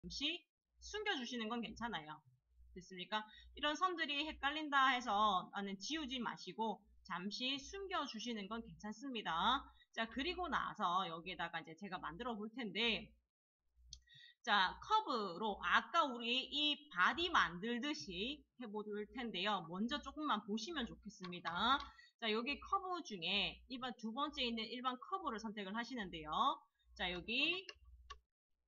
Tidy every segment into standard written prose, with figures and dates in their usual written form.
잠시 숨겨주시는 건 괜찮아요. 됐습니까? 이런 선들이 헷갈린다 해서 나는 지우지 마시고 잠시 숨겨주시는 건 괜찮습니다. 자, 그리고 나서 여기에다가 이제 제가 만들어 볼 텐데, 자, 커브로 아까 우리 이 바디 만들듯이 해볼 텐데요. 먼저 조금만 보시면 좋겠습니다. 자, 여기 커브 중에 일반 두 번째 있는 일반 커브를 선택을 하시는데요. 자, 여기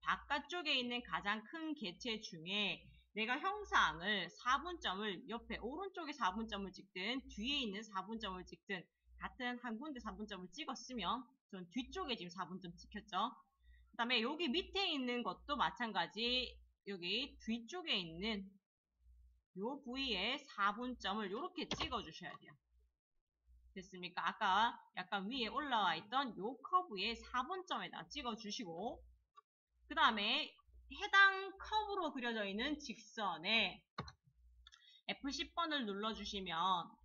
바깥쪽에 있는 가장 큰 개체 중에 내가 형상을 4분점을 옆에 오른쪽에 4분점을 찍든 뒤에 있는 4분점을 찍든 같은 한 군데 4분점을 찍었으면 전 뒤쪽에 지금 4분점 찍혔죠. 그 다음에 여기 밑에 있는 것도 마찬가지 여기 뒤쪽에 있는 요 부위에 4분점을 이렇게 찍어 주셔야 돼요. 됐습니까? 아까 약간 위에 올라와 있던 요 커브에 4분점에다 찍어 주시고, 그 다음에 해당 커브로 그려져 있는 직선에 F10번을 눌러주시면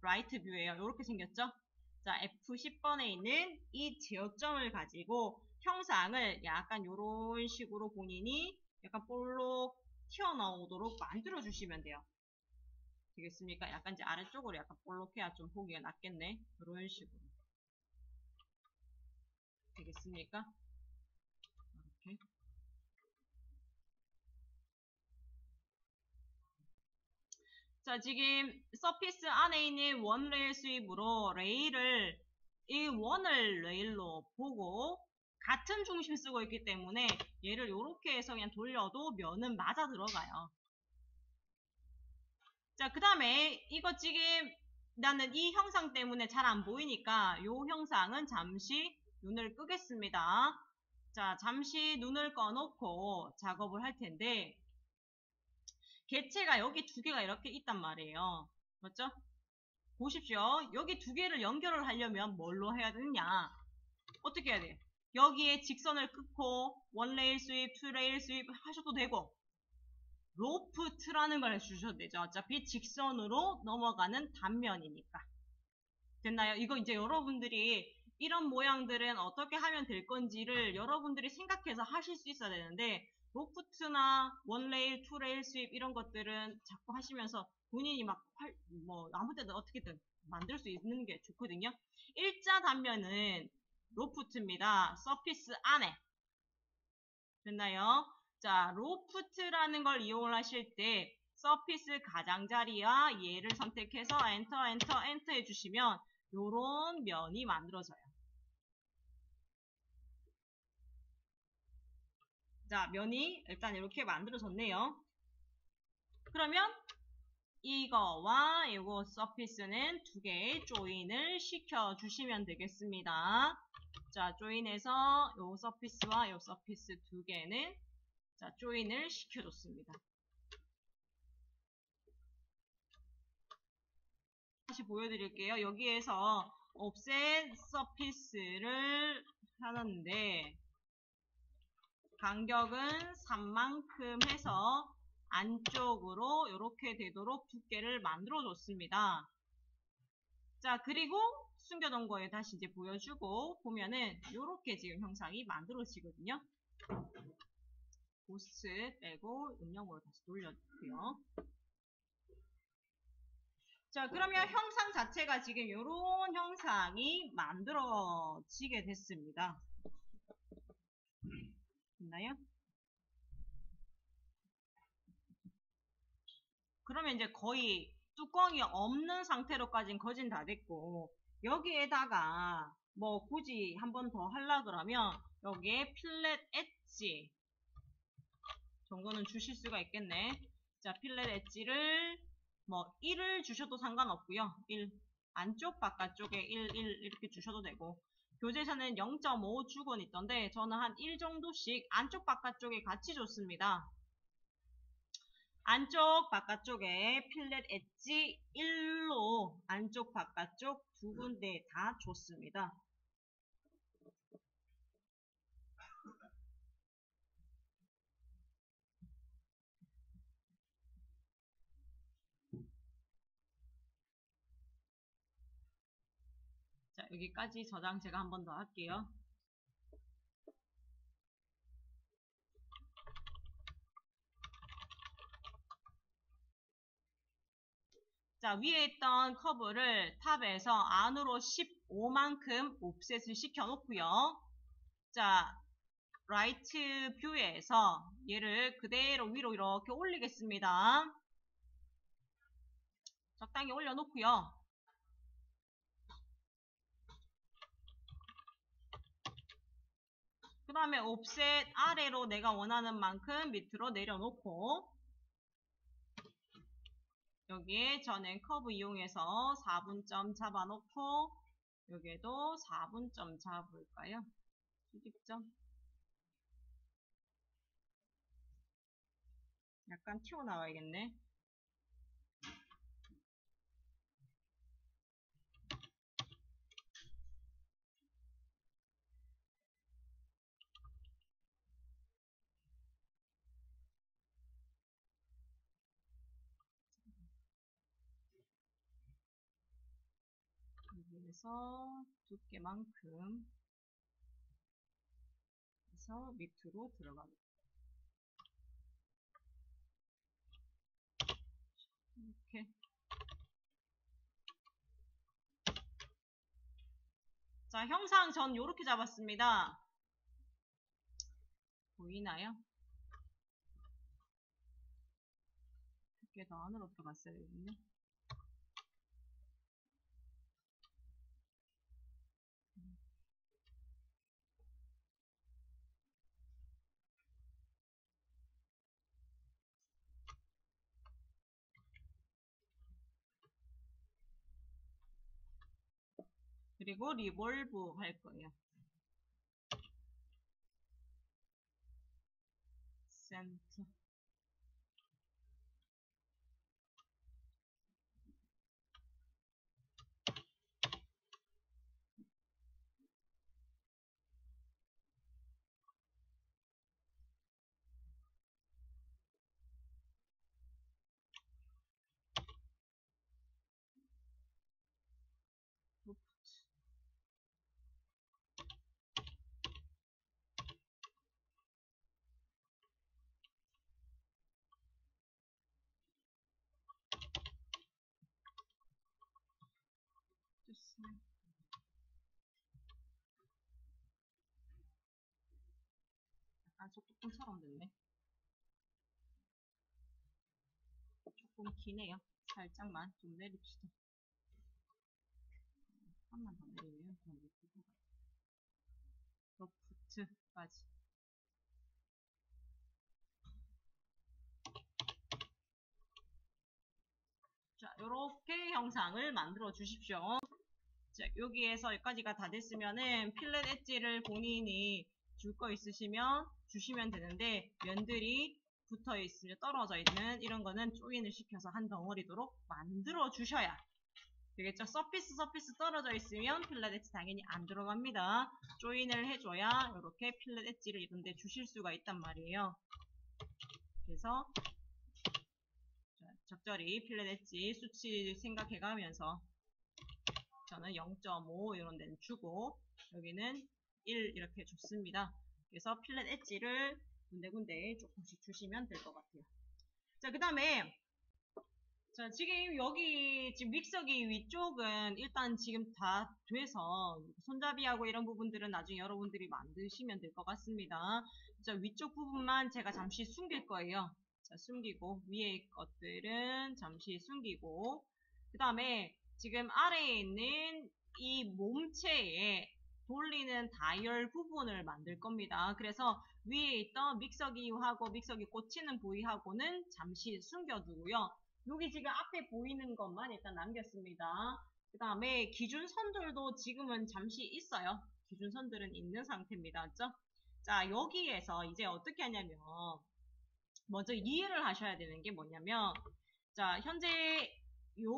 라이트 뷰예요. 이렇게 생겼죠? 자, F10번에 있는 이 제어점을 가지고 형상을 약간 이런 식으로 본인이 약간 볼록 튀어나오도록 만들어 주시면 돼요. 되겠습니까? 약간 이제 아래쪽으로 약간 볼록해야 좀 보기가 낫겠네. 이런 식으로. 되겠습니까? 이렇게. 자, 지금 서피스 안에 있는 원 레일 수입으로 레일을 이 원을 레일로 보고 같은 중심 쓰고 있기 때문에 얘를 이렇게 해서 그냥 돌려도 면은 맞아 들어가요. 자, 그 다음에 이거 지금 나는 이 형상 때문에 잘 안 보이니까 이 형상은 잠시 눈을 끄겠습니다. 자, 잠시 눈을 꺼놓고 작업을 할 텐데, 개체가 여기 두 개가 이렇게 있단 말이에요. 맞죠? 보십시오. 여기 두 개를 연결을 하려면 뭘로 해야 되느냐? 어떻게 해야 돼요? 여기에 직선을 끊고 원 레일 스윕, 투 레일 스윕 하셔도 되고, 로프 트라는 걸 해주셔도 되죠. 어차피 직선으로 넘어가는 단면이니까. 됐나요? 이거 이제 여러분들이 이런 모양들은 어떻게 하면 될 건지를 여러분들이 생각해서 하실 수 있어야 되는데, 로프트나 원레일, 투레일 스윕 이런 것들은 자꾸 하시면서 본인이 막 아무 때든 어떻게든 만들 수 있는 게 좋거든요. 일자 단면은 로프트입니다. 서피스 안에. 됐나요? 자, 로프트라는 걸 이용을 하실 때 서피스 가장자리와 얘를 선택해서 엔터, 엔터, 엔터 해주시면 요런 면이 만들어져요. 자, 면이 일단 이렇게 만들어졌네요. 그러면 이거와 이거 서피스는 두 개의 조인을 시켜주시면 되겠습니다. 자, 조인해서 요 서피스와 요 서피스 두 개는 자, 조인을 시켜줬습니다. 다시 보여드릴게요. 여기에서 offset 서피스를 하는데 간격은 3만큼 해서 안쪽으로 이렇게 되도록 두께를 만들어 줬습니다. 자, 그리고 숨겨둔 거에 다시 이제 보여주고 보면은 이렇게 지금 형상이 만들어지거든요. 고스트 빼고 음영으로 다시 돌려주고요. 자, 그러면 형상 자체가 지금 이런 형상이 만들어지게 됐습니다. 됐나요? 그러면 이제 거의 뚜껑이 없는 상태로까지는 거진 다 됐고, 여기에다가 뭐 굳이 한 번 더 하려 그러면 여기에 필렛 엣지 정도는 주실 수가 있겠네. 자, 필렛 엣지를 뭐 1을 주셔도 상관없고요. 1 안쪽 바깥쪽에 1 이렇게 주셔도 되고, 교재에서는 0.5 주곤 있던데 저는 한 1 정도씩 안쪽 바깥쪽에 같이 줬습니다. 안쪽 바깥쪽에 필렛 엣지 1로 안쪽 바깥쪽 두 군데 다 줬습니다. 자, 여기까지 저장 제가 한 번 더 할게요. 자, 위에 있던 커브를 탑에서 안으로 15만큼 옵셋을 시켜 놓고요. 자, 라이트 뷰에서 얘를 그대로 위로 이렇게 올리겠습니다. 적당히 올려놓고요. 그 다음에 옵셋 아래로 내가 원하는 만큼 밑으로 내려놓고 여기에 저는 커브 이용해서 4분점 잡아놓고 여기에도 4분점 잡을까요? 주기점 약간 튀어나와야겠네. 여기에서 두께만큼 해서 밑으로 들어가겠습니다. 이렇게. 자, 형상 전 이렇게 잡았습니다. 보이나요? 두께 더 안으로 들어갔어야 되겠네. 그리고 리볼브 할 거예요. 센터. 약간 소뚜껑처럼 됐네. 조금 기네요. 살짝만 좀 내립시다. 한번 더 내리면 더 높을 것 같아요. 러프트까지. 자, 요렇게 형상을 만들어 주십시오. 자, 여기에서 여기까지가 다 됐으면은 필렛 엣지를 본인이 줄 거 있으시면 주시면 되는데 면들이 붙어 있으면 떨어져 있는 이런 거는 조인을 시켜서 한 덩어리도록 만들어 주셔야 되겠죠. 서피스 떨어져 있으면 필렛 엣지 당연히 안 들어갑니다. 조인을 해줘야 이렇게 필렛 엣지를 이런 데 주실 수가 있단 말이에요. 그래서 적절히 필렛 엣지 수치 생각해 가면서 저는 0.5 이런 데는 주고 여기는 1 이렇게 줬습니다. 그래서 필렛 엣지를 군데군데 조금씩 주시면 될 것 같아요. 자, 그 다음에 자, 지금 여기 지금 믹서기 위쪽은 일단 지금 다 돼서 손잡이하고 이런 부분들은 나중에 여러분들이 만드시면 될 것 같습니다. 자, 위쪽 부분만 제가 잠시 숨길 거예요. 자, 숨기고 위에 것들은 잠시 숨기고 그 다음에 지금 아래에 있는 이 몸체에 돌리는 다이얼 부분을 만들 겁니다. 그래서 위에 있던 믹서기하고 믹서기 꽂히는 부위하고는 잠시 숨겨두고요. 여기 지금 앞에 보이는 것만 일단 남겼습니다. 그 다음에 기준선들도 지금은 잠시 있어요. 기준선들은 있는 상태입니다. 맞죠? 자, 여기에서 이제 어떻게 하냐면 먼저 이해를 하셔야 되는 게 뭐냐면 자, 현재 요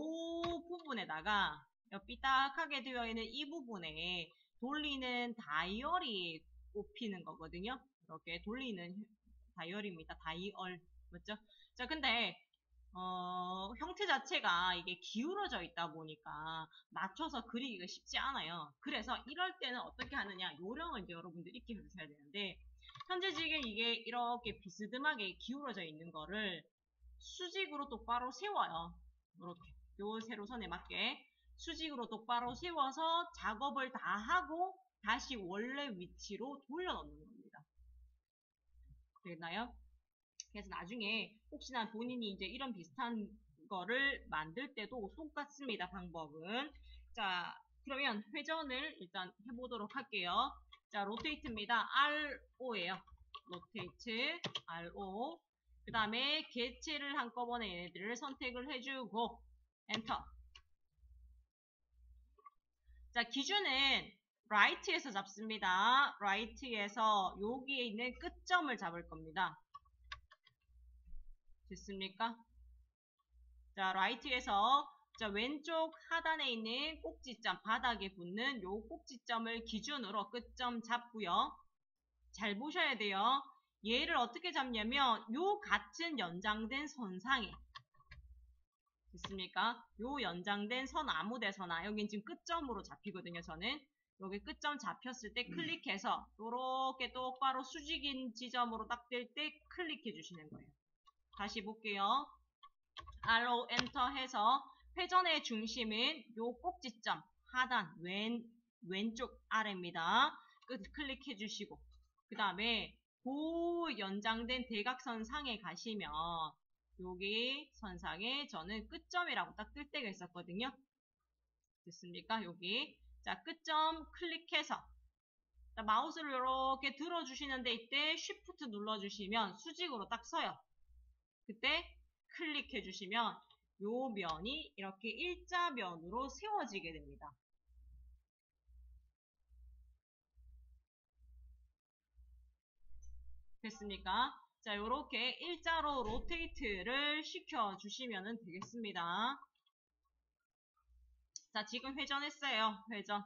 부분에다가 삐딱하게 되어 있는 이 부분에 돌리는 다이얼이 꼽히는 거거든요. 이렇게 돌리는 다이얼입니다. 다이얼. 맞죠? 자, 근데 형태 자체가 이게 기울어져 있다 보니까 맞춰서 그리기가 쉽지 않아요. 그래서 이럴 때는 어떻게 하느냐, 요령을 이제 여러분들이 익혀 주셔야 되는데, 현재 지금 이게 이렇게 비스듬하게 기울어져 있는 거를 수직으로 똑바로 세워요. 이렇게. 요 세로선에 맞게 수직으로 똑바로 세워서 작업을 다 하고 다시 원래 위치로 돌려놓는 겁니다. 됐나요? 그래서 나중에 혹시나 본인이 이제 이런 비슷한 거를 만들 때도 똑같습니다. 방법은. 자, 그러면 회전을 일단 해보도록 할게요. 자, 로테이트입니다. RO예요. 로테이트, RO. 그 다음에 개체를 한꺼번에 얘네들을 선택을 해주고 엔터. 자, 기준은 right에서 잡습니다. right에서 여기에 있는 끝점을 잡을 겁니다. 됐습니까? 자, right에서 자, 왼쪽 하단에 있는 꼭지점, 바닥에 붙는 요 꼭지점을 기준으로 끝점 잡고요. 잘 보셔야 돼요. 얘를 어떻게 잡냐면 요 같은 연장된 선상에 됐습니까? 요 연장된 선 아무 데서나 여긴 지금 끝점으로 잡히거든요. 저는 여기 끝점 잡혔을 때 클릭해서 요렇게 똑바로 수직인 지점으로 딱 될 때 클릭해 주시는 거예요. 다시 볼게요. R로 엔터 해서 회전의 중심은 요 꼭지점 하단 왼쪽 아래입니다. 끝 클릭해 주시고 그 다음에 그 연장된 대각선 상에 가시면 여기 선상에 저는 끝점이라고 딱 뜰 때가 있었거든요. 됐습니까? 여기 자 끝점 클릭해서 자, 마우스를 이렇게 들어주시는데 이때 Shift 눌러주시면 수직으로 딱 서요. 그때 클릭해 주시면 요 면이 이렇게 일자면으로 세워지게 됩니다. 됐습니까? 자, 요렇게 일자로 로테이트를 시켜 주시면 되겠습니다. 자, 지금 회전했어요. 회전.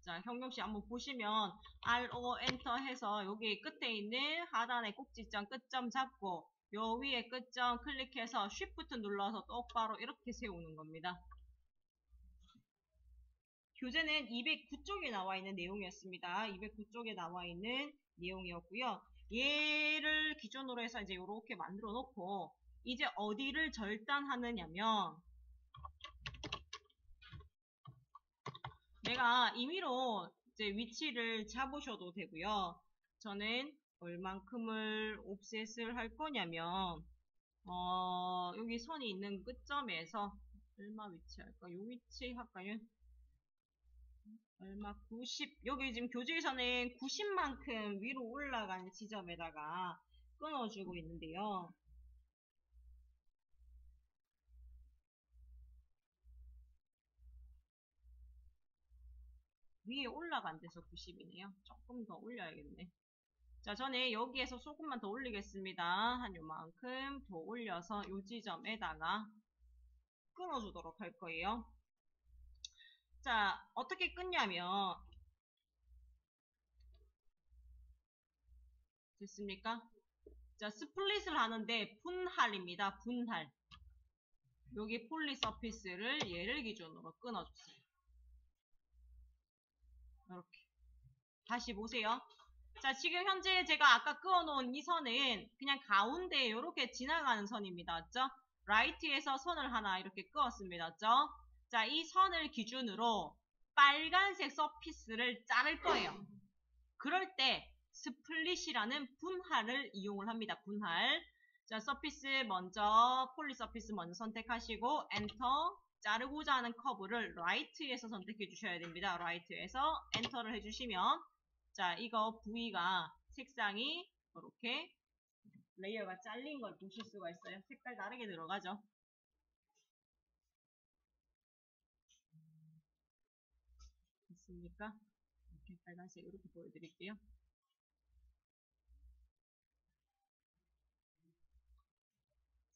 자, 형경씨 한번 보시면 RO 엔터 해서 여기 끝에 있는 하단의 꼭지점 끝점 잡고 요 위에 끝점 클릭해서 Shift 눌러서 똑바로 이렇게 세우는 겁니다. 교재는 209쪽에 나와 있는 내용이었습니다. 209쪽에 나와 있는 내용이었고요. 얘를 기준으로 해서 이제 이렇게 만들어 놓고 이제 어디를 절단하느냐면 내가 임의로 이제 위치를 잡으셔도 되고요. 저는 얼만큼을 옵셋을 할 거냐면 여기 선이 있는 끝점에서 얼마 위치할까? 요 위치 할까요? 얼마 90 여기 지금 교재에서는 90만큼 위로 올라간 지점에다가 끊어주고 있는데요. 위에 올라간 데서 90이네요. 조금 더 올려야겠네. 자, 저는 여기에서 조금만 더 올리겠습니다. 한 요만큼 더 올려서 요 지점에다가 끊어주도록 할 거예요. 자, 어떻게 끊냐면 됐습니까? 자, 스플릿을 하는데 분할입니다. 분할. 여기 폴리 서피스를 얘를 기준으로 끊어주세요. 이렇게. 다시 보세요. 자, 지금 현재 제가 아까 그어놓은 이 선은 그냥 가운데 이렇게 지나가는 선입니다. 맞죠? 라이트에서 선을 하나 이렇게 그었습니다. 맞죠? 자, 이 선을 기준으로 빨간색 서피스를 자를 거예요. 그럴 때 스플릿이라는 분할을 이용을 합니다. 분할. 자, 서피스 먼저, 폴리 서피스 먼저 선택하시고 엔터. 자르고자 하는 커브를 라이트에서 선택해 주셔야 됩니다. 라이트에서 엔터를 해주시면 자, 이거 부위가 색상이 이렇게 레이어가 잘린 걸 보실 수가 있어요. 색깔 다르게 들어가죠. 됐습니까? 이렇게 빨간색 이렇게 보여드릴게요.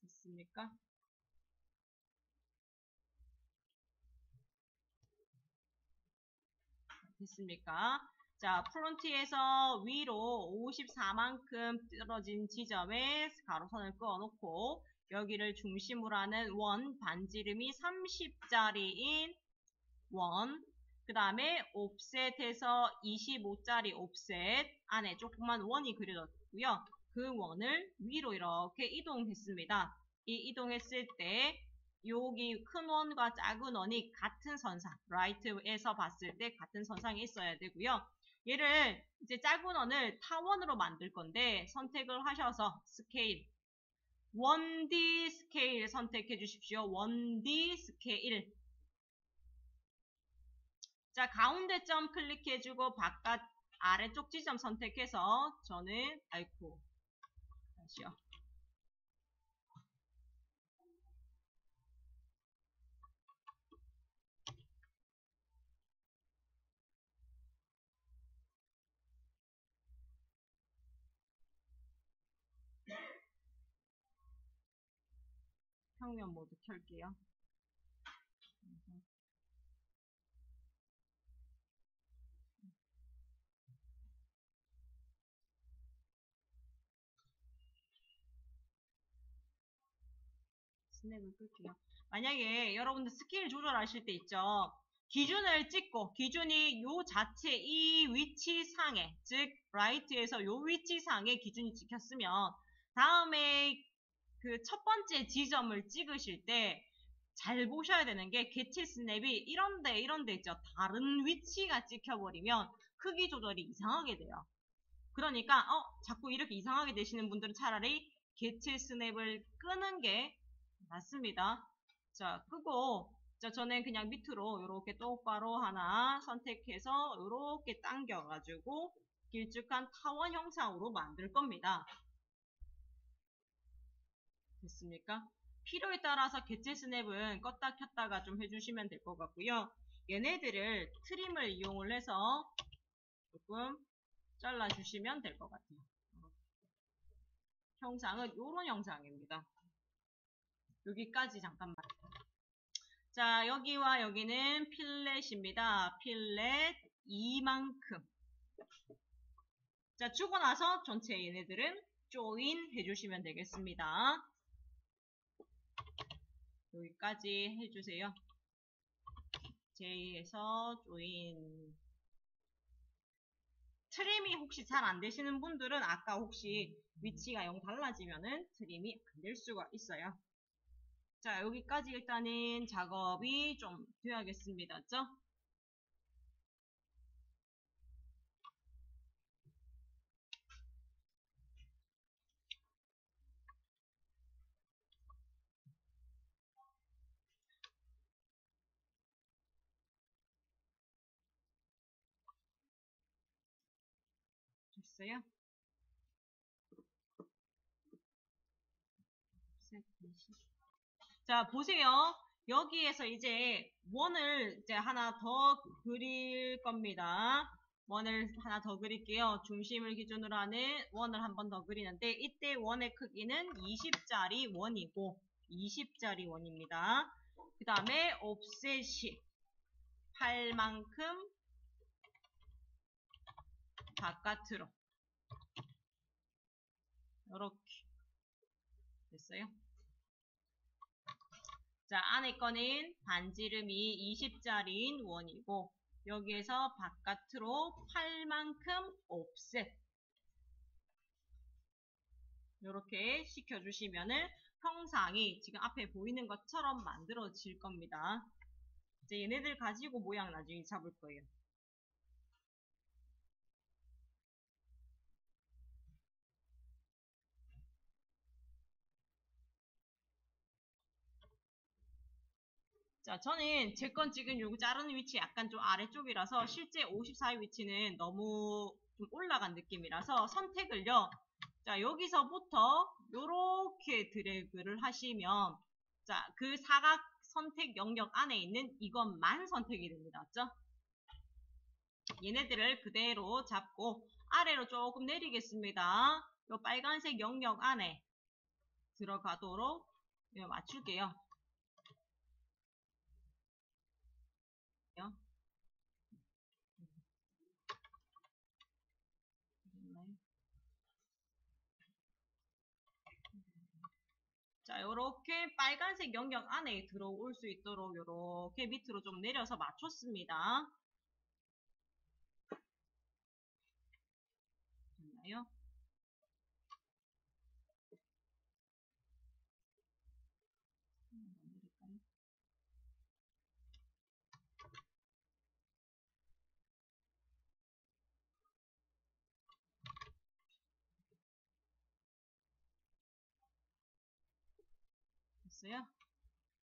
됐습니까? 됐습니까? 자, 프론트에서 위로 54만큼 떨어진 지점에 가로선을 그어놓고 여기를 중심으로 하는 원 반지름이 30짜리인 원, 그 다음에 옵셋에서 25짜리 옵셋 안에 조그만 원이 그려졌고요. 그 원을 위로 이렇게 이동했습니다. 이 이동했을 때 여기 큰 원과 작은 원이 같은 선상, right에서 봤을 때 같은 선상에 있어야 되고요. 얘를 이제 작은 원을 타원으로 만들 건데 선택을 하셔서 스케일 1D 스케일 선택해 주십시오. 1D 스케일. 자, 가운데 점 클릭해주고 바깥 아래쪽 지점 선택해서 저는 아이쿠 다시요. 평면 모드 켤게요. 스냅을 끌게요. 만약에 여러분들 스케일 조절하실 때 있죠. 기준을 찍고 기준이 요 자체 이 위치상에 즉 right에서 요 위치상에 기준이 찍혔으면 다음에 그 첫 번째 지점을 찍으실 때 잘 보셔야 되는 게 개체 스냅이 이런데 있죠. 다른 위치가 찍혀버리면 크기 조절이 이상하게 돼요. 그러니까 자꾸 이렇게 이상하게 되시는 분들은 차라리 개체 스냅을 끄는 게 맞습니다. 자, 끄고, 자, 저는 그냥 밑으로 이렇게 똑바로 하나 선택해서 이렇게 당겨가지고 길쭉한 타원 형상으로 만들 겁니다. 됐습니까? 필요에 따라서 개체 스냅은 껐다 켰다가 좀 해주시면 될 것 같고요. 얘네들을 트림을 이용을 해서 조금 잘라주시면 될 것 같아요. 형상은 이런 형상입니다. 여기까지 잠깐만. 자, 여기와 여기는 필렛입니다. 필렛 이만큼. 자, 주고 나서 전체 얘네들은 조인 해주시면 되겠습니다. 여기까지 해주세요. J에서 조인. 트림이 혹시 잘 안 되시는 분들은 아까 혹시 위치가 영 달라지면은 트림이 안 될 수가 있어요. 자, 여기까지 일단은 작업이 좀 돼야겠습니다. 죠? 됐어요? 자, 보세요. 여기에서 이제 원을 이제 하나 더 그릴 겁니다. 원을 하나 더 그릴게요. 중심을 기준으로 하는 원을 한 번 더 그리는데 이때 원의 크기는 20짜리 원이고 20짜리 원입니다. 그 다음에 옵셋이 8만큼 바깥으로 이렇게 됐어요. 자, 안에 거는 반지름이 20짜리인 원이고 여기에서 바깥으로 8만큼 옵셋 이렇게 시켜주시면은 형상이 지금 앞에 보이는 것처럼 만들어질 겁니다. 이제 얘네들 가지고 모양 나중에 잡을 거예요. 자, 저는 제 건 지금 요거 자르는 위치 약간 좀 아래쪽이라서 실제 54의 위치는 너무 좀 올라간 느낌이라서 선택을요. 자, 여기서부터 요렇게 드래그를 하시면 자, 그 사각 선택 영역 안에 있는 이것만 선택이 됩니다. 맞죠? 얘네들을 그대로 잡고 아래로 조금 내리겠습니다. 요 빨간색 영역 안에 들어가도록 맞출게요. 자, 요렇게 빨간색 영역 안에 들어올 수 있도록 요렇게 밑으로 좀 내려서 맞췄습니다. 됐나요? 됐어요?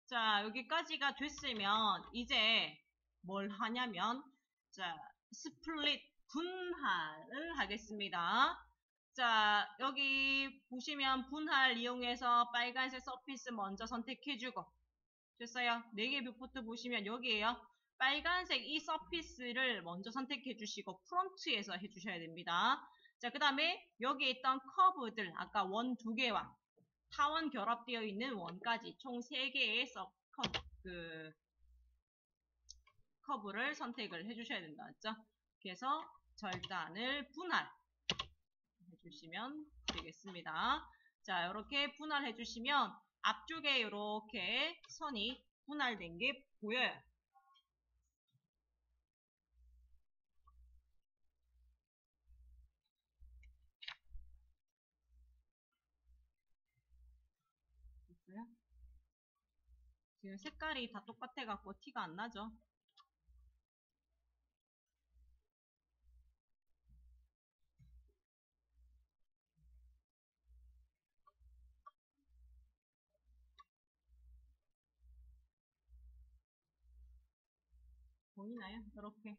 자, 여기까지가 됐으면 이제 뭘 하냐면 자, 스플릿 분할을 하겠습니다. 자, 여기 보시면 분할 이용해서 빨간색 서피스 먼저 선택해주고 됐어요? 4개 뷰포트 보시면 여기에요. 빨간색 이 서피스를 먼저 선택해주시고 프론트에서 해주셔야 됩니다. 자, 그 다음에 여기 있던 커브들 아까 원 2개와 타원 결합되어 있는 원까지 총 3개의 커브를 선택을 해주셔야 된다. 맞죠? 그래서 절단을 분할 해주시면 되겠습니다. 자, 이렇게 분할해 주시면 앞쪽에 이렇게 선이 분할된 게 보여요. 됐어요? 지금 색깔이 다 똑같아 갖고 티가 안 나죠? 보이나요? 이렇게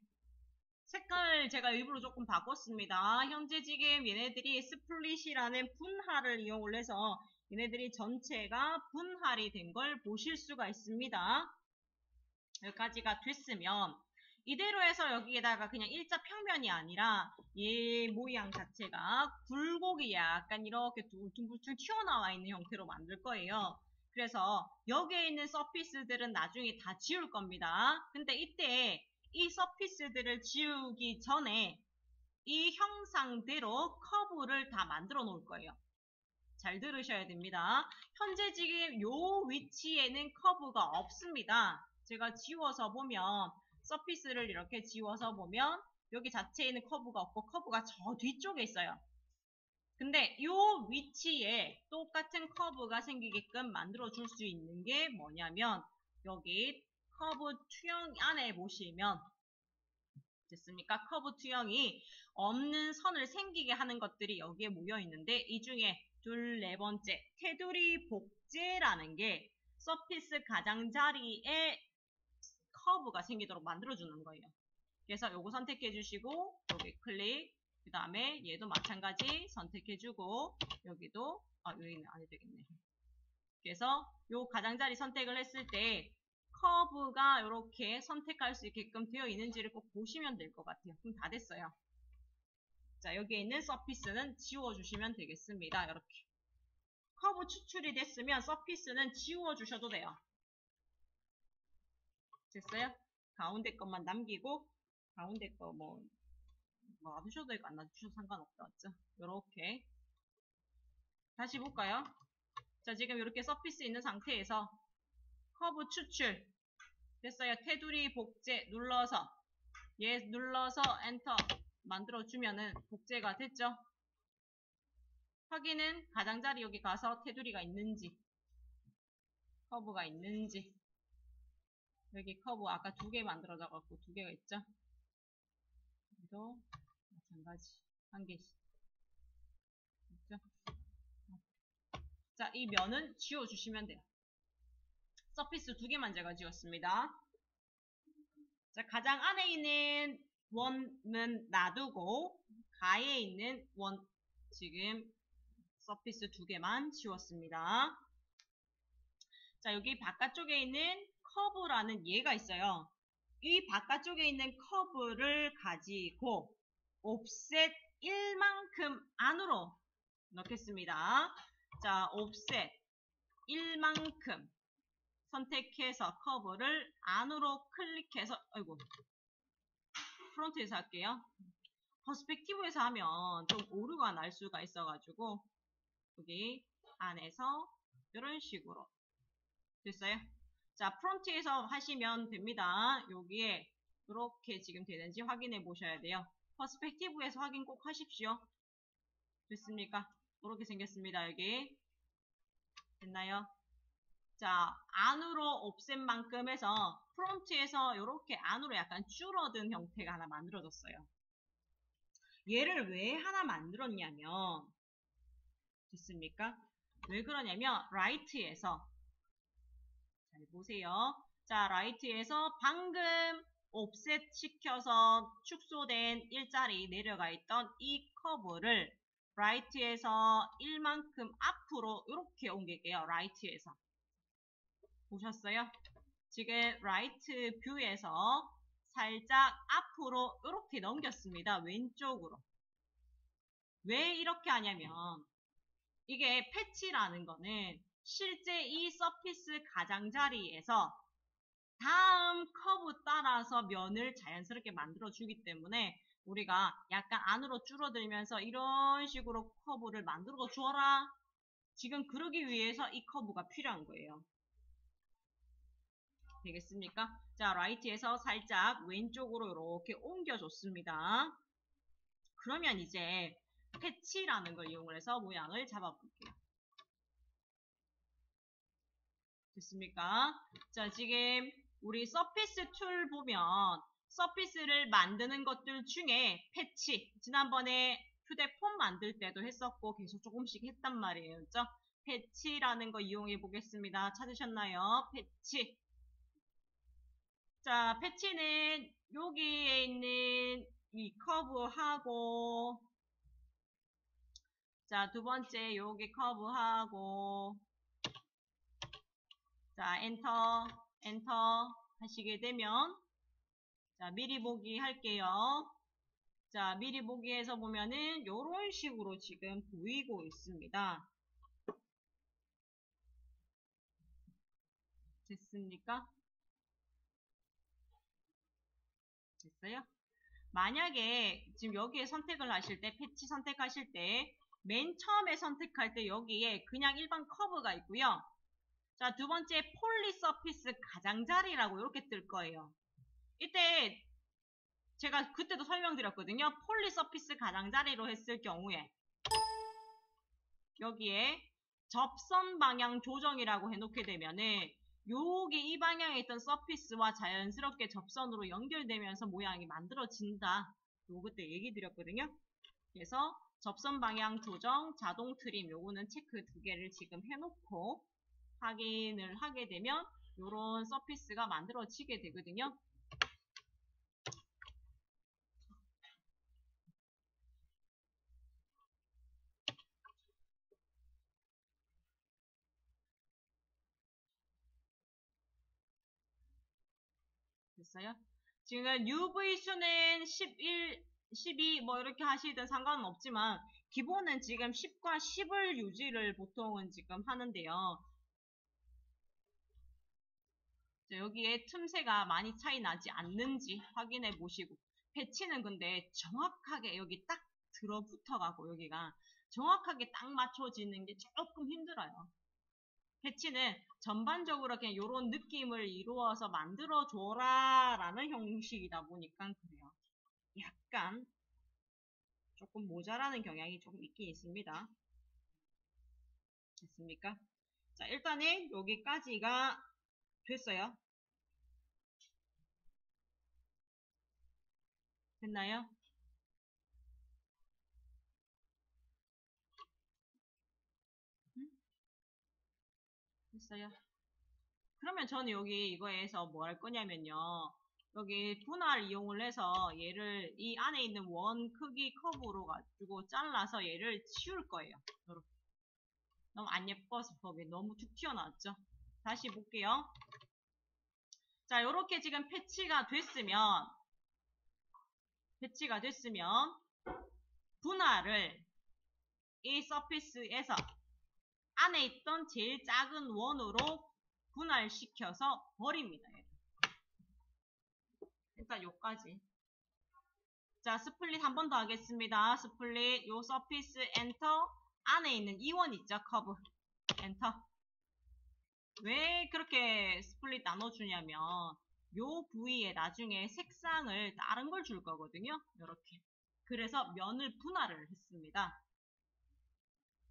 색깔 제가 일부러 조금 바꿨습니다. 현재 지금 얘네들이 스플릿이라는 분할을 이용을 해서 얘네들이 전체가 분할이 된 걸 보실 수가 있습니다. 여기까지가 됐으면 이대로 해서 여기에다가 그냥 일자 평면이 아니라 얘 모양 자체가 굴곡이 약간 이렇게 둥글둥글 튀어나와 있는 형태로 만들 거예요. 그래서 여기에 있는 서피스들은 나중에 다 지울 겁니다. 근데 이때 이 서피스들을 지우기 전에 이 형상대로 커브를 다 만들어 놓을 거예요. 잘 들으셔야 됩니다. 현재 지금 요 위치에는 커브가 없습니다. 제가 지워서 보면 서피스를 이렇게 지워서 보면 여기 자체에는 커브가 없고 커브가 저 뒤쪽에 있어요. 근데 요 위치에 똑같은 커브가 생기게끔 만들어 줄 수 있는 게 뭐냐면 여기 커브 투영 안에 보시면 됐습니까? 커브 투영이 없는 선을 생기게 하는 것들이 여기에 모여 있는데 이 중에 네 번째 테두리 복제라는 게 서피스 가장자리에 커브가 생기도록 만들어주는 거예요. 그래서 요거 선택해 주시고 여기 클릭 그 다음에 얘도 마찬가지 선택해 주고 여기도 여기는 안 해도 되겠네. 그래서 요 가장자리 선택을 했을 때 커브가 이렇게 선택할 수 있게끔 되어 있는지를 꼭 보시면 될 것 같아요. 그럼 다 됐어요. 자, 여기에 있는 서피스는 지워주시면 되겠습니다. 이렇게. 커브 추출이 됐으면 서피스는 지워주셔도 돼요. 됐어요? 가운데 것만 남기고 가운데 거 놔두셔도 되고 안 놔두셔도 상관없다. 맞죠? 요렇게. 다시 볼까요? 자, 지금 이렇게 서피스 있는 상태에서 커브 추출 됐어요. 테두리 복제 눌러서 얘 눌러서 엔터 만들어주면은 복제가 됐죠. 확인은 가장자리 여기 가서 테두리가 있는지 커브가 있는지 여기 커브 아까 2개 만들어져 갖고 2개가 있죠. 여기도 마찬가지 1개씩 있죠. 자, 이 면은 지워주시면 돼요. 서피스 2개만 제가 지웠습니다. 자, 가장 안에 있는 원은 놔두고 가에 있는 원 지금 서피스 2개만 지웠습니다. 자, 여기 바깥쪽에 있는 커브라는 얘가 있어요. 이 바깥쪽에 있는 커브를 가지고 옵셋 1만큼 안으로 넣겠습니다. 자, 옵셋 1만큼 선택해서 커브를 안으로 클릭해서 아이고 프론트에서 할게요. 퍼스펙티브에서 하면 좀 오류가 날 수가 있어가지고 여기 안에서 이런 식으로 됐어요? 자, 프론트에서 하시면 됩니다. 여기에 이렇게 지금 되는지 확인해 보셔야 돼요. 퍼스펙티브에서 확인 꼭 하십시오. 됐습니까? 이렇게 생겼습니다. 여기 됐나요? 자, 안으로 옵셋만큼 해서 프론트에서 이렇게 안으로 약간 줄어든 형태가 하나 만들어졌어요. 얘를 왜 하나 만들었냐면 됐습니까? 왜 그러냐면 라이트에서 잘 보세요. 자, 라이트에서 방금 옵셋 시켜서 축소된 일자리 내려가 있던 이 커브를 라이트에서 1만큼 앞으로 이렇게 옮길게요. 라이트에서. 보셨어요? 지금 라이트 뷰에서 살짝 앞으로 이렇게 넘겼습니다. 왼쪽으로. 왜 이렇게 하냐면 이게 패치라는 거는 실제 이 서피스 가장자리에서 다음 커브 따라서 면을 자연스럽게 만들어 주기 때문에 우리가 약간 안으로 줄어들면서 이런 식으로 커브를 만들어 주어라. 지금 그러기 위해서 이 커브가 필요한 거예요. 되겠습니까? 자, 라이트에서 살짝 왼쪽으로 이렇게 옮겨줬습니다. 그러면 이제 패치라는 걸 이용해서 모양을 잡아볼게요. 됐습니까? 자, 지금 우리 서피스 툴 보면 서피스를 만드는 것들 중에 패치, 지난번에 휴대폰 만들 때도 했었고 계속 조금씩 했단 말이에요. 그죠? 패치라는 거 이용해 보겠습니다. 찾으셨나요? 패치. 자, 패치는 여기에 있는 이 커브하고, 자, 두 번째 여기 커브하고, 자, 엔터 하시게 되면, 자, 미리 보기 할게요. 자, 미리 보기에서 보면은 요런 식으로 지금 보이고 있습니다. 됐습니까? 됐어요? 만약에 지금 여기에 선택을 하실 때, 패치 선택하실 때, 맨 처음에 선택할 때 여기에 그냥 일반 커브가 있고요. 자, 두 번째 폴리 서피스 가장자리라고 이렇게 뜰 거예요. 이때 제가 그때도 설명드렸거든요. 폴리 서피스 가장자리로 했을 경우에 여기에 접선 방향 조정이라고 해놓게 되면은 여기 이 방향에 있던 서피스와 자연스럽게 접선으로 연결되면서 모양이 만들어진다. 요 그때 얘기 드렸거든요. 그래서 접선 방향 조정, 자동 트림 요거는 체크 두 개를 지금 해놓고 확인을 하게 되면 요런 서피스가 만들어지게 되거든요. 됐어요? 지금 UV 수는 11, 12 뭐 이렇게 하시든 상관은 없지만 기본은 지금 10과 10을 유지를 보통은 지금 하는데요. 여기에 틈새가 많이 차이 나지 않는지 확인해 보시고 패치는 근데 정확하게 여기 딱 들어붙어 가고 여기가 정확하게 딱 맞춰지는 게 조금 힘들어요. 패치는 전반적으로 그냥 이런 느낌을 이루어서 만들어 줘라 라는 형식이다 보니까 그래요. 약간 조금 모자라는 경향이 조금 있긴 있습니다. 됐습니까? 자, 일단은 여기까지가 됐어요. 됐나요? 됐어요. 그러면 저는 여기 이거에서 뭐 할 거냐면요. 여기 분할 이용을 해서 얘를 이 안에 있는 원 크기 커브로 가지고 잘라서 얘를 치울 거예요. 이렇게. 너무 안 예뻐서 거기 너무 툭 튀어나왔죠. 다시 볼게요. 자, 요렇게 지금 패치가 됐으면 분할을 이 서피스에서 안에 있던 제일 작은 원으로 분할시켜서 버립니다. 일단 요까지. 자, 스플릿 한 번 더 하겠습니다. 스플릿, 요 서피스 엔터, 안에 있는 이 원 있죠? 커브 엔터. 왜 그렇게 스플릿 나눠주냐면 요 부위에 나중에 색상을 다른 걸 줄 거거든요. 이렇게. 그래서 면을 분할을 했습니다.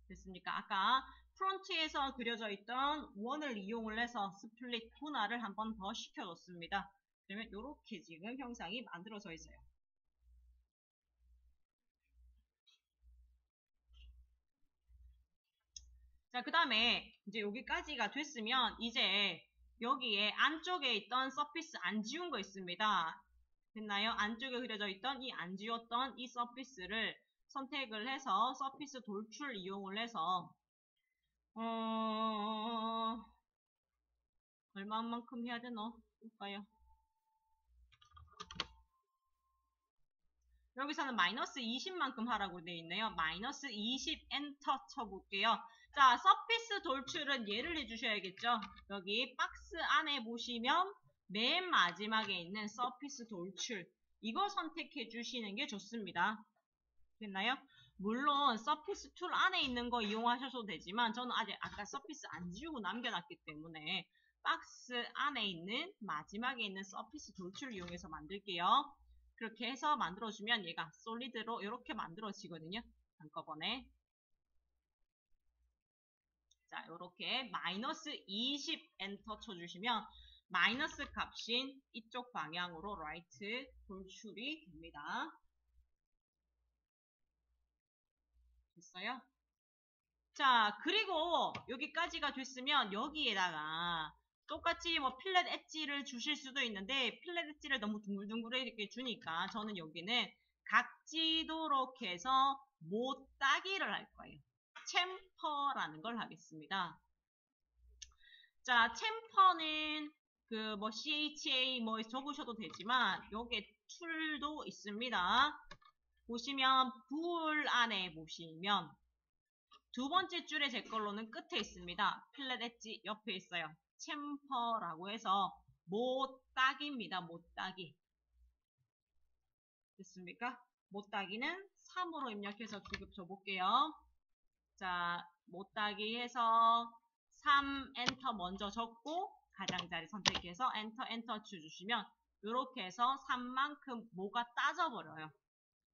됐습니까? 아까 프론트에서 그려져 있던 원을 이용을 해서 스플릿 분할을 한 번 더 시켜줬습니다. 그러면 이렇게 지금 형상이 만들어져 있어요. 자, 그 다음에 이제 여기까지가 됐으면 이제 여기에 안쪽에 있던 서피스 안 지운 거 있습니다. 됐나요? 안쪽에 그려져 있던 이 안 지웠던 이 서피스를 선택을 해서 서피스 돌출 이용을 해서 얼마만큼 해야 되나? 볼까요? 여기서는 마이너스 20만큼 하라고 되어 있네요. 마이너스 20 엔터 쳐볼게요. 자, 서피스 돌출은 예를 해주셔야겠죠. 여기 박스 안에 보시면 맨 마지막에 있는 서피스 돌출 이거 선택해 주시는 게 좋습니다. 됐나요? 물론 서피스 툴 안에 있는 거 이용하셔도 되지만 저는 아까 서피스 안 지우고 남겨놨기 때문에 박스 안에 있는 마지막에 있는 서피스 돌출 이용해서 만들게요. 그렇게 해서 만들어주면 얘가 솔리드로 이렇게 만들어지거든요. 한꺼번에. 자, 이렇게 마이너스 20 엔터 쳐주시면 마이너스 값인 이쪽 방향으로 라이트 돌출이 됩니다. 됐어요? 자, 그리고 여기까지가 됐으면 여기에다가 똑같이 뭐 필렛 엣지를 주실 수도 있는데 필렛 엣지를 너무 둥글둥글하게 주니까 저는 여기는 각지도록 해서 못따기를 할 거예요. 챔퍼라는 걸 하겠습니다. 자, 챔퍼는 그 뭐 CHA 뭐 적으셔도 되지만 여기에 툴도 있습니다. 보시면 불 안에 보시면 두 번째 줄에 제 걸로는 끝에 있습니다. 필렛 엣지 옆에 있어요. 챔퍼라고 해서 못따기입니다. 못따기. 됐습니까? 못따기는 3으로 입력해서 주급 줘볼게요. 자, 못따기 해서 3 엔터 먼저 적고 가장자리 선택해서 엔터 주시면 이렇게 해서 3만큼 뭐가 따져버려요.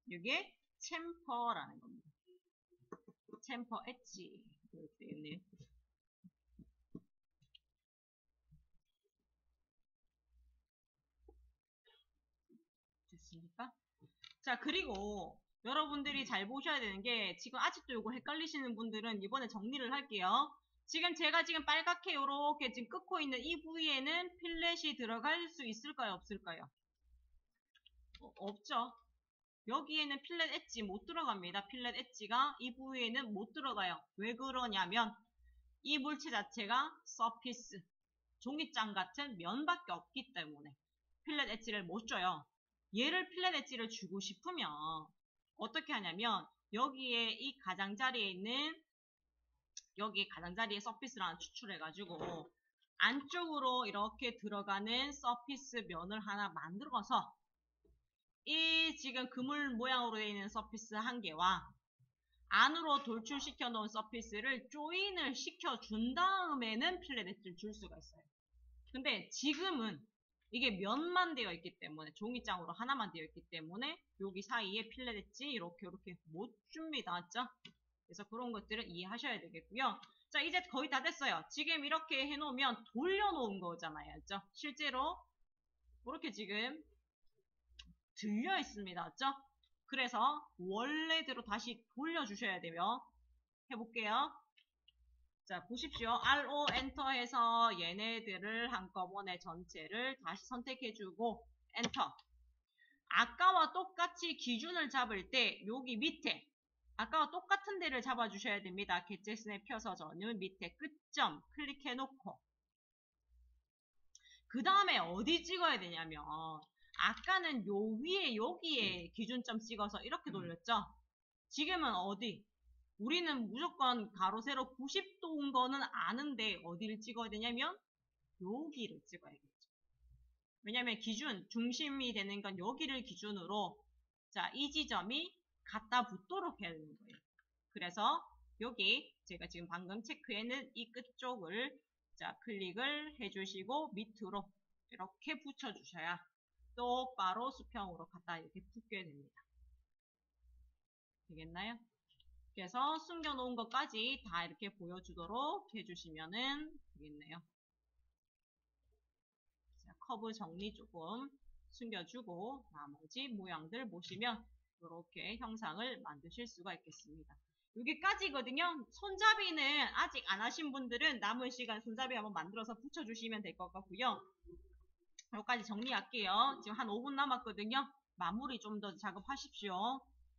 이게 챔퍼라는 겁니다. 챔퍼 엣지 이렇게 되겠네요. 됐습니까? 자, 그리고 여러분들이 잘 보셔야 되는 게 지금 아직도 이거 헷갈리시는 분들은 이번에 정리를 할게요. 지금 제가 빨갛게 이렇게 지금 끄고 있는 이 부위에는 필렛이 들어갈 수 있을까요? 없을까요? 없죠. 여기에는 필렛 엣지 못 들어갑니다. 필렛 엣지가 이 부위에는 못 들어가요. 왜 그러냐면 이 물체 자체가 서피스, 종이장 같은 면밖에 없기 때문에 필렛 엣지를 못 줘요. 얘를 필렛 엣지를 주고 싶으면 어떻게 하냐면 여기에 이 가장자리에 있는 여기 가장자리에 서피스를 하나 추출해가지고 안쪽으로 이렇게 들어가는 서피스 면을 하나 만들어서 이 지금 그물 모양으로 되어 있는 서피스 한 개와 안으로 돌출시켜 놓은 서피스를 조인을 시켜준 다음에는 필렛 엣지를 줄 수가 있어요. 근데 지금은 이게 면만 되어 있기 때문에 종이장으로 하나만 되어 있기 때문에 여기 사이에 필렛 엣지 이렇게 못 줍니다. 맞죠? 그래서 그런 것들은 이해하셔야 되겠고요. 자, 이제 거의 다 됐어요. 지금 이렇게 해놓으면 돌려놓은 거잖아요. 맞죠? 실제로 이렇게 지금 들려 있습니다. 맞죠? 그래서 원래대로 다시 돌려주셔야 되며 해볼게요. 자, 보십시오. RO 엔터 해서 얘네들을 한꺼번에 전체를 다시 선택해주고 엔터. 아까와 똑같이 기준을 잡을 때 여기 밑에 아까와 똑같은 데를 잡아주셔야 됩니다. 겟제스에 펴서 저는 밑에 끝점 클릭해놓고 그 다음에 어디 찍어야 되냐면 아까는 요 위에 여기에 기준점 찍어서 이렇게 돌렸죠. 지금은 어디? 우리는 무조건 가로 세로 90도인 거는 아는데 어디를 찍어야 되냐면 여기를 찍어야겠죠. 왜냐면 기준, 중심이 되는 건 여기를 기준으로 자, 이 지점이 갖다 붙도록 해야 되는 거예요. 그래서 여기 제가 지금 방금 체크해놓은 이 끝쪽을 자, 클릭을 해주시고 밑으로 이렇게 붙여주셔야 똑바로 수평으로 갖다 이렇게 붙게 됩니다. 되겠나요? 그래서 숨겨놓은 것까지 다 이렇게 보여주도록 해주시면 되겠네요. 자, 커브 정리 조금 숨겨주고 나머지 모양들 보시면 이렇게 형상을 만드실 수가 있겠습니다. 여기까지거든요. 손잡이는 아직 안 하신 분들은 남은 시간 손잡이 한번 만들어서 붙여주시면 될 것 같고요. 여기까지 정리할게요. 지금 한 5분 남았거든요. 마무리 좀 더 작업하십시오.